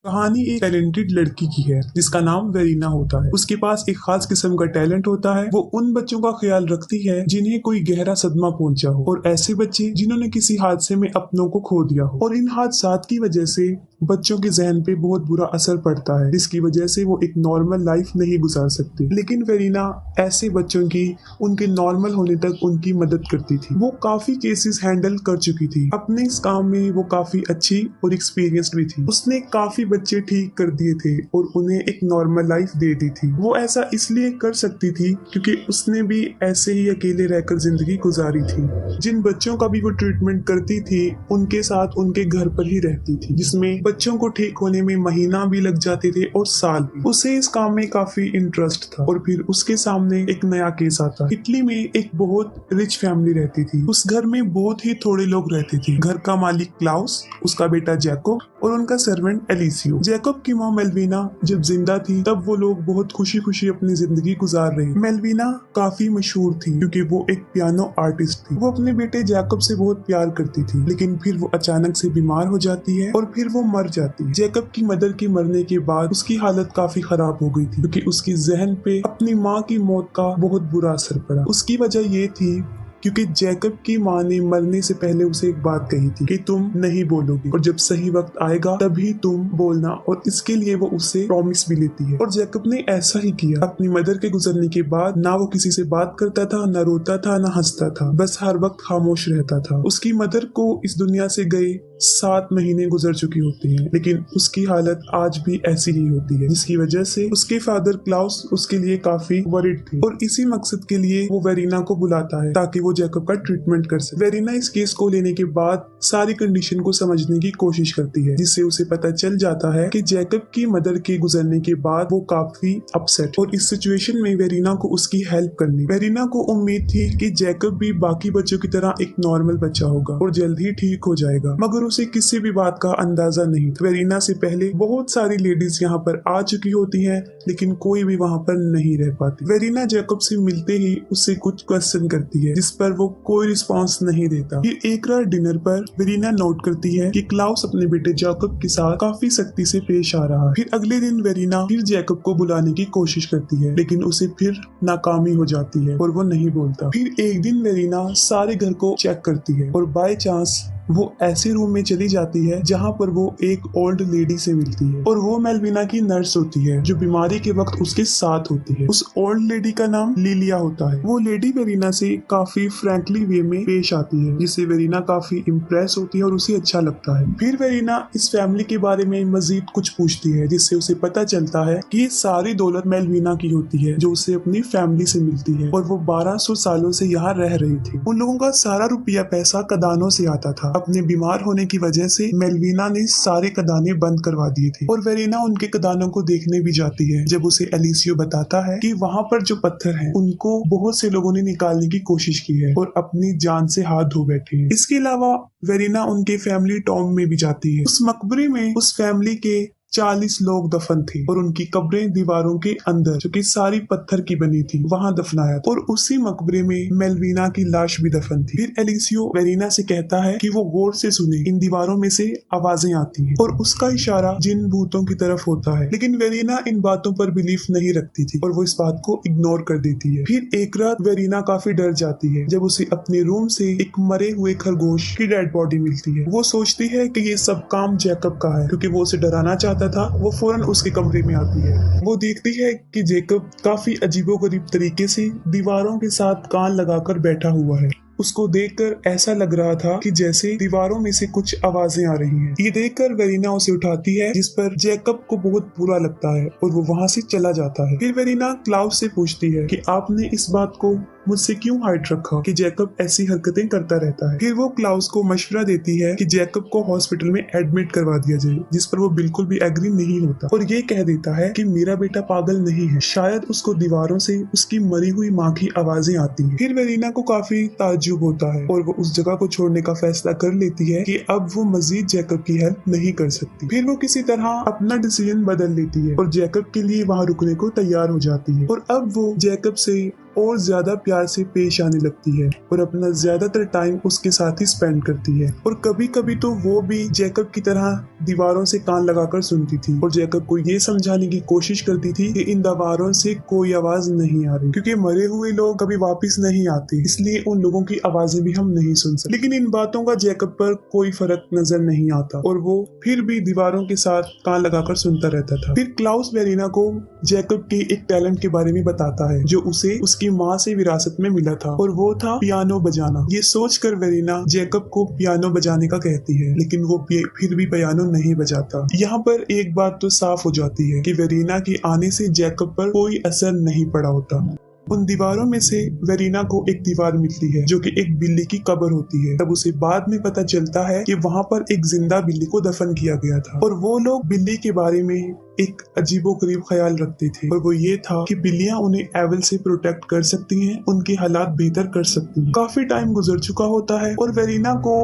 कहानी एक टैलेंटेड लड़की की है जिसका नाम वेरीना होता है। उसके पास एक खास किस्म का टैलेंट होता है। वो उन बच्चों का ख्याल रखती है जिन्हें कोई गहरा सदमा पहुंचा हो और ऐसे बच्चे जिन्होंने किसी हादसे में अपनों को खो दिया हो और इन हादसात की वजह से बच्चों के जहन पे बहुत बुरा असर पड़ता है, जिसकी वजह से वो एक नॉर्मल लाइफ नहीं गुजार सकते। लेकिन वेरीना ऐसे बच्चों की उनके नॉर्मल होने तक उनकी मदद करती थी। वो काफी केसेस हैंडल कर चुकी थी। अपने इस काम में वो काफी अच्छी और एक्सपीरियंस्ड भी थी। उसने काफी बच्चे ठीक कर दिए थे और उन्हें एक नॉर्मल लाइफ दे दी थी। वो ऐसा इसलिए कर सकती थी क्योंकि उसने भी ऐसे ही अकेले रहकर जिंदगी गुजारी थी। जिन बच्चों का भी वो ट्रीटमेंट करती थी उनके साथ उनके घर पर ही रहती थी, जिसमें बच्चों को ठीक होने में महीना भी लग जाते थे और साल भी। उसे इस काम में काफी इंटरेस्ट था और फिर उसके सामने एक नया केस आता। इटली में एक बहुत रिच फैमिली रहती थी। उस घर में बहुत ही थोड़े लोग रहते थे। घर का मालिक क्लाउस, उसका बेटा जैकोब और उनका सर्वेंट एलिसियो। जैकोब की माँ मेलविना जब जिंदा थी तब वो लोग बहुत खुशी खुशी अपनी जिंदगी गुजार रहे। मेलविना काफी मशहूर थी क्योंकि वो एक पियानो आर्टिस्ट थी। वो अपने बेटे जैकोब से बहुत प्यार करती थी, लेकिन फिर वो अचानक से बीमार हो जाती है और फिर वो मर जाती है। जैकोब की मदर के मरने के बाद उसकी हालत काफी खराब हो गई थी क्योंकि उसकी जहन पे अपनी माँ की मौत का बहुत बुरा असर पड़ा। उसकी वजह ये थी क्योंकि जैकब की माँ ने मरने से पहले उसे एक बात कही थी कि तुम नहीं बोलोगी और जब सही वक्त आएगा तभी तुम बोलना, और इसके लिए वो उससे प्रॉमिस भी लेती है। और जैकब ने ऐसा ही किया। अपनी मदर के गुजरने के बाद ना वो किसी से बात करता था, ना रोता था, ना हंसता था, बस हर वक्त खामोश रहता था। उसकी मदर को इस दुनिया से गए 7 महीने गुजर चुकी होती हैं, लेकिन उसकी हालत आज भी ऐसी ही होती है, जिसकी वजह से उसके फादर क्लाउस उसके लिए काफी वरिड थे और इसी मकसद के लिए वो वेरीना को बुलाता है ताकि वो जैकब का ट्रीटमेंट कर सके। वेरीना इस केस को लेने के बाद सारी कंडीशन को समझने की कोशिश करती है, जिससे उसे पता चल जाता है कि जैकब की मदर के गुजरने के बाद वो काफी अपसेट और इस सिचुएशन में वेरीना को उसकी हेल्प करनी। वेरीना को उम्मीद थी कि जैकब भी बाकी बच्चों की तरह एक नॉर्मल बच्चा होगा और जल्द ही ठीक हो जाएगा, मगर उसे किसी भी बात का अंदाजा नहीं था। वेरीना से पहले बहुत सारी लेडीज यहाँ पर आ चुकी होती हैं, लेकिन कोई भी वहाँ पर नहीं रह पाती। वेरीना जैकब से मिलते ही उससे कुछ क्वेश्चन करती है, जिस पर वो कोई रिस्पांस नहीं देता। फिर एक रात डिनर पर वेरीना नोट करती है कि क्लाउस अपने बेटे जैकब के साथ काफी सख्ती से पेश आ रहा है। फिर अगले दिन वेरीना फिर जैकब को बुलाने की कोशिश करती है, लेकिन उसे फिर नाकामी हो जाती है और वो नहीं बोलता। फिर एक दिन वेरीना सारे घर को चेक करती है और बाय चांस वो ऐसे रूम में चली जाती है जहाँ पर वो एक ओल्ड लेडी से मिलती है और वो मेलविना की नर्स होती है जो बीमारी के वक्त उसके साथ होती है। उस ओल्ड लेडी का नाम लिलिया होता है। वो लेडी वेरीना से काफी फ्रैंकली वे में पेश आती है, जिससे वेरीना काफी इम्प्रेस होती है और उसे अच्छा लगता है। फिर वेरीना इस फैमिली के बारे में मजीद कुछ पूछती है, जिससे उसे पता चलता है कि ये सारी दौलत मेलविना की होती है जो उसे अपनी फैमिली से मिलती है और वो 1200 सालों से यहाँ रह रही थी। उन लोगों का सारा रुपया पैसा कदानों से आता था। अपने बीमार होने की वजह से मेलविना ने सारे कदाने बंद करवा दिए थे और वेरीना उनके कदानों को देखने भी जाती है। जब उसे एलिसियो बताता है कि वहाँ पर जो पत्थर हैं उनको बहुत से लोगों ने निकालने की कोशिश की है और अपनी जान से हाथ धो बैठे हैं। इसके अलावा वेरीना उनके फैमिली टॉम में भी जाती है। उस मकबरे में उस फैमिली के 40 लोग दफन थे और उनकी कब्रें दीवारों के अंदर, जो कि सारी पत्थर की बनी थी, वहां दफनाया था और उसी मकबरे में मेलविना की लाश भी दफन थी। फिर एलिसियो वेरीना से कहता है कि वो गौर से सुने, इन दीवारों में से आवाजें आती हैं और उसका इशारा जिन भूतों की तरफ होता है। लेकिन वेरीना इन बातों पर बिलीफ नहीं रखती थी और वो इस बात को इग्नोर कर देती है। फिर एक रात वेरीना काफी डर जाती है जब उसे अपने रूम से एक मरे हुए खरगोश की डेड बॉडी मिलती है। वो सोचती है कि ये सब काम जैकब का है, क्योंकि वो उसे डराना चाहता था। वो फौरन उसके कमरे में आती है। वो देखती है कि जैकब काफी अजीबोगरीब तरीके से दीवारों के साथ कान लगाकर बैठा हुआ है। उसको देखकर ऐसा लग रहा था कि जैसे दीवारों में से कुछ आवाजें आ रही हैं। ये देखकर वेरीना उसे उठाती है, जिस पर जैकब को बहुत बुरा लगता है और वो वहाँ से चला जाता है। फिर वेरीना क्लाउस से पूछती है कि आपने इस बात को मुझसे क्यों हाइड रखा कि जैकब ऐसी हरकतें करता रहता है। फिर वो क्लाउस को मशवरा देती है कि जैकब को हॉस्पिटल में एडमिट करवा दिया जाए, जिस पर वो बिल्कुल भी एग्री नहीं होता और ये कह देता है कि मेरा बेटा पागल नहीं है, शायद उसको दीवारों से उसकी मरी हुई माँ की आवाजें आती हैं। फिर वेरीना को काफी ताज्जुब होता है और वो उस जगह को छोड़ने का फैसला कर लेती है कि अब वो मजीद जैकब की हेल्प नहीं कर सकती। फिर वो किसी तरह अपना डिसीजन बदल लेती है और जैकब के लिए वहाँ रुकने को तैयार हो जाती है और अब वो जैकब से और ज्यादा प्यार से पेश आने लगती है और अपना ज्यादातर टाइम उसके साथ ही स्पेंड करती है। और कभी कभी तो वो भी जैकब की तरह दीवारों से कान लगाकर सुनती थी और जैकब को ये समझाने की कोशिश करती थी कि इन दीवारों से कोई आवाज नहीं आ रही, क्योंकि मरे हुए लोग कभी वापस नहीं आते, इसलिए उन लोगों की आवाजें भी हम नहीं सुन सकते। लेकिन इन बातों का जैकब पर कोई फर्क नजर नहीं आता और वो फिर भी दीवारों के साथ कान लगाकर सुनता रहता था। फिर क्लाउस वेरीना को जैकब के एक टैलेंट के बारे में बताता है जो उसे उसकी माँ से विरासत में मिला था, और वो था पियानो बजाना। ये सोचकर वेरीना जैकब को पियानो बजाने का कहती है, लेकिन वो फिर भी पियानो नहीं बजाता। यहाँ पर एक बात तो साफ हो जाती है कि वेरीना के आने से जैकब पर कोई असर नहीं पड़ा होता। उन दीवारों में से वेरीना को एक दीवार मिलती है जो कि एक बिल्ली की कब्र होती है। तब उसे बाद में पता चलता है कि वहाँ पर एक जिंदा बिल्ली को दफन किया गया था, और वो लोग बिल्ली के बारे में एक अजीबोगरीब ख्याल रखते थे, और वो ये था कि बिल्लियां उन्हें एविल से प्रोटेक्ट कर सकती हैं, उनके हालात बेहतर कर सकती हैं। काफी टाइम गुजर चुका होता है और वेरीना को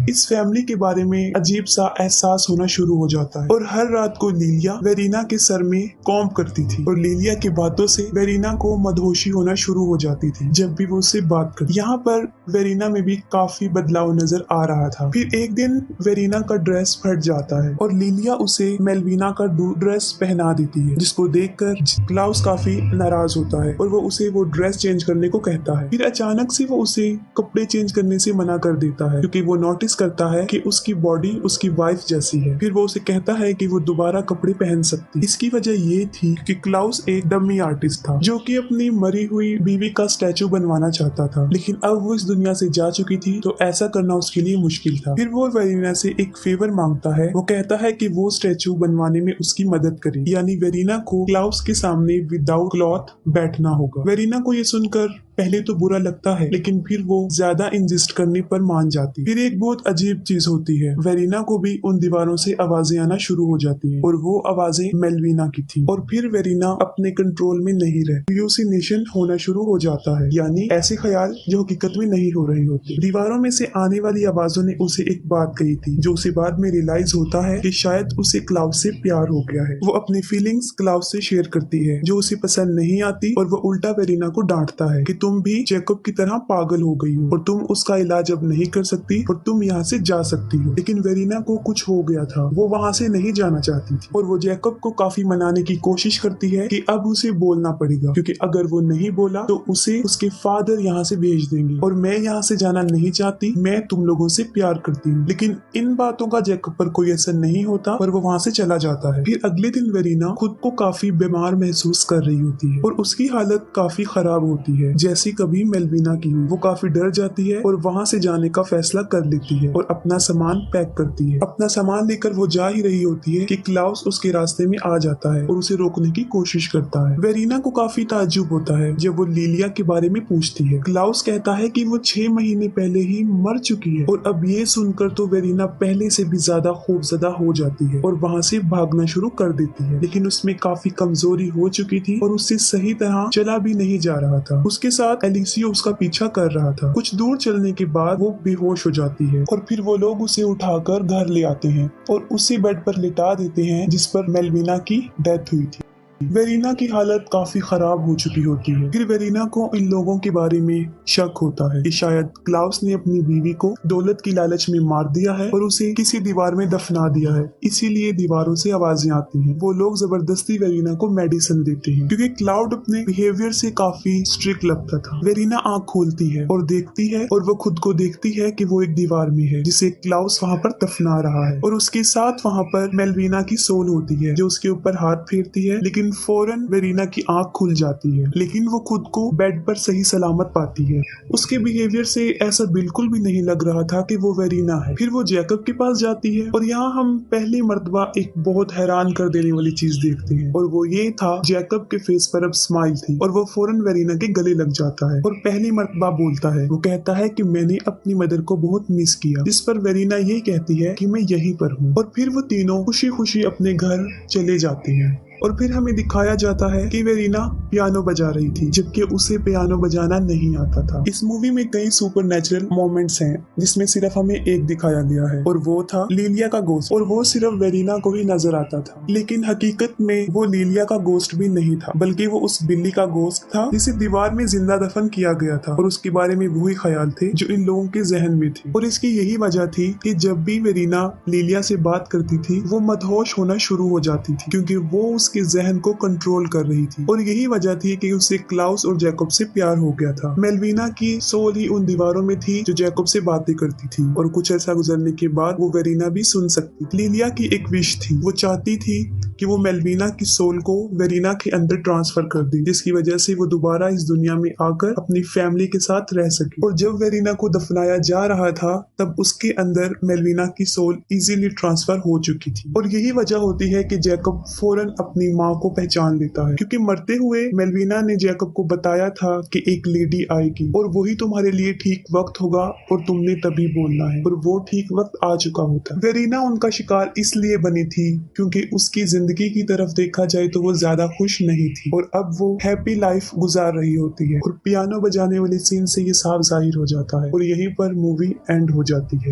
इस फैमिली के बारे में अजीब सा एहसास होना शुरू हो जाता है, और हर रात को लीलिया वेरीना के सर में कॉम्ब करती थी, और लीलिया की बातों से वेरीना को मदहोशी होना शुरू हो जाती थी जब भी वो उससे बात करती। यहाँ पर वेरीना में भी काफी बदलाव नजर आ रहा था। फिर एक दिन वेरीना का ड्रेस फट जाता है और लीलिया उसे मेलविना का ड्रेस पहना देती है, जिसको देखकर क्लाउस काफी नाराज होता है और वो उसे वो ड्रेस चेंज करने को कहता है। फिर अचानक से वो उसे कपड़े चेंज करने से मना कर देता है, क्योंकि वो नोटिस करता है कि उसकी बॉडी उसकी वाइफ जैसी है। फिर वो उसे कहता है कि वो दोबारा कपड़े पहन सकती। इसकी वजह ये थी कि क्लाउस एक डमी आर्टिस्ट था जो कि अपनी मरी हुई बीवी का स्टैचू बनवाना चाहता था, लेकिन अब वो इस दुनिया से जा चुकी थी तो ऐसा करना उसके लिए मुश्किल था। फिर वो वेरीना से एक फेवर मांगता है। वो कहता है कि वो स्टैचू बनवाने में उसकी मदद करे, यानी वेरीना को क्लाउस के सामने विदाउट क्लॉथ बैठना होगा। वेरीना को ये सुनकर पहले तो बुरा लगता है, लेकिन फिर वो ज्यादा इंजिस्ट करने पर मान जाती। फिर एक बहुत अजीब चीज होती है, वेरीना को भी उन दीवारों से आवाजें आना शुरू हो जाती हैं, और वो आवाजें मेलविना की थी। और फिर वेरीना अपने कंट्रोल में नहीं रह, ह्यूसिनेशन होना शुरू हो जाता है, यानी ऐसे ख्याल जो हकीकत में नहीं हो रहे होते। दीवारों में से आने वाली आवाजों ने उसे एक बात कही थी जो उसे बाद में रियलाइज होता है कि शायद उसे क्लाउस से प्यार हो गया है। वो अपनी फीलिंग्स क्लाउस से शेयर करती है जो उसे पसंद नहीं आती, और वो उल्टा वेरीना को डांटता है कि तुम भी जैकब की तरह पागल हो गई हो और तुम उसका इलाज अब नहीं कर सकती और तुम यहाँ से जा सकती हो। लेकिन वेरीना को कुछ हो गया था, वो वहाँ से नहीं जाना चाहती थी, और वो जैकब को काफी मनाने की कोशिश करती है कि अब उसे बोलना पड़ेगा, क्योंकि अगर वो नहीं बोला तो उसे उसके फादर यहाँ से भेज देंगे, और मैं यहाँ से जाना नहीं चाहती, मैं तुम लोगों से प्यार करती हूँ। लेकिन इन बातों का जैकब पर कोई असर नहीं होता और वो वहाँ से चला जाता है। फिर अगले दिन वेरीना खुद को काफी बीमार महसूस कर रही होती है और उसकी हालत काफी खराब होती है, जैसी कभी मेलविना की हुई। वो काफी डर जाती है और वहाँ से जाने का फैसला कर लेती है और अपना सामान पैक करती है। अपना सामान लेकर वो जा ही रही होती है कि क्लाउस उसके रास्ते में आ जाता है और उसे रोकने की कोशिश करता है। वेरीना को काफी ताज्जुब होता है जब वो लीलिया के बारे में पूछती है। क्लाउस कहता है कि वो 6 महीने पहले ही मर चुकी है, और अब ये सुनकर तो वेरीना पहले से भी ज्यादा खौफजदा हो जाती है और वहाँ से भागना शुरू कर देती है। लेकिन उसमें काफी कमजोरी हो चुकी थी और उससे सही तरह चला भी नहीं जा रहा था। उसके साथ एलिसियो उसका पीछा कर रहा था। कुछ दूर चलने के बाद वो बेहोश हो जाती है और फिर वो लोग उसे उठाकर घर ले आते हैं और उसी बेड पर लिटा देते हैं जिस पर मेलविना की डेथ हुई थी। वेरीना की हालत काफी खराब हो चुकी होती है। फिर वेरीना को इन लोगों के बारे में शक होता है कि शायद क्लाउस ने अपनी बीवी को दौलत की लालच में मार दिया है और उसे किसी दीवार में दफना दिया है, इसीलिए दीवारों से आवाजें आती हैं। वो लोग जबरदस्ती वेरीना को मेडिसिन देते हैं क्योंकि क्लाउड अपने बिहेवियर से काफी स्ट्रिक्ट लगता था। वेरीना आंख खोलती है और देखती है, और वो खुद को देखती है कि वो एक दीवार में है जिसे क्लाउस वहाँ पर दफना रहा है, और उसके साथ वहाँ पर मेलविना की सोल होती है जो उसके ऊपर हाथ फेरती है। लेकिन फौरन वेरीना की आंख खुल जाती है, लेकिन वो खुद को बेड पर सही सलामत पाती है। उसके बिहेवियर से ऐसा बिल्कुल भी नहीं लग रहा था कि वो वेरीना है। फिर वो जैकब के पास जाती है और यहाँ हम पहली मर्तबा एक बहुत हैरान कर देने वाली चीज देखते हैं, और वो ये था जैकब के फेस पर अब स्माइल थी और वो फौरन वेरीना के गले लग जाता है और पहली मर्तबा बोलता है। वो कहता है कि मैंने अपनी मदर को बहुत मिस किया, जिस पर वेरीना ये कहती है कि मैं यहीं पर हूँ, और फिर वो तीनों खुशी खुशी अपने घर चले जाते हैं। और फिर हमें दिखाया जाता है कि वेरीना पियानो बजा रही थी, जबकि उसे पियानो बजाना नहीं आता था। इस मूवी में कई सुपरनैचुरल मोमेंट्स हैं, जिसमें सिर्फ हमें एक दिखाया गया है और वो था लिलिया का गोश्त, और वो सिर्फ वेरीना को ही नजर आता था। लेकिन हकीकत में वो लिलिया का गोश्त भी नहीं था, बल्कि वो उस बिल्ली का गोश्त था जिसे दीवार में जिंदा दफन किया गया था, और उसके बारे में वही ख्याल थे जो इन लोगों के जहन में थे। और इसकी यही वजह थी कि जब भी वेरीना लिलिया से बात करती थी वो मदहोश होना शुरू हो जाती थी, क्योंकि वो उसके जहन को कंट्रोल कर रही थी। और यही वजह थी कि उसे क्लाउस और जैकब से प्यार हो गया था। मेलविना की सोल ही उन दीवारों में थी जो जैकब से बातें करती थी, और कुछ ऐसा गुजरने के बाद वो वेरीना भी सुन सकती थी। लिलिया की एक विश थी, वो चाहती थी कि वो मेलविना की सोल को वेरीना के अंदर ट्रांसफर कर दी, जिसकी वजह से वो दोबारा इस दुनिया में आकर अपनी फैमिली के साथ रह सके। और जब वेरीना को दफनाया जा रहा था तब उसके अंदर मेलविना की सोल इजीली ट्रांसफर हो चुकी थी। और यही वजह होती है कि जैकब फौरन अपनी माँ को पहचान लेता है, क्योंकि मरते हुए मेलविना ने जैकब को बताया था कि एक लेडी आएगी और वही तुम्हारे लिए ठीक वक्त होगा और तुमने तभी बोलना है, और वो ठीक वक्त आ चुका होता। वेरीना उनका शिकार इसलिए बनी थी क्योंकि उसकी जिंदगी की तरफ देखा जाए तो वो ज्यादा खुश नहीं थी, और अब वो हैप्पी लाइफ गुजार रही होती है। और पियानो बजाने वाले सीन से ये साफ जाहिर हो जाता है, और यहीं पर मूवी एंड हो जाती है।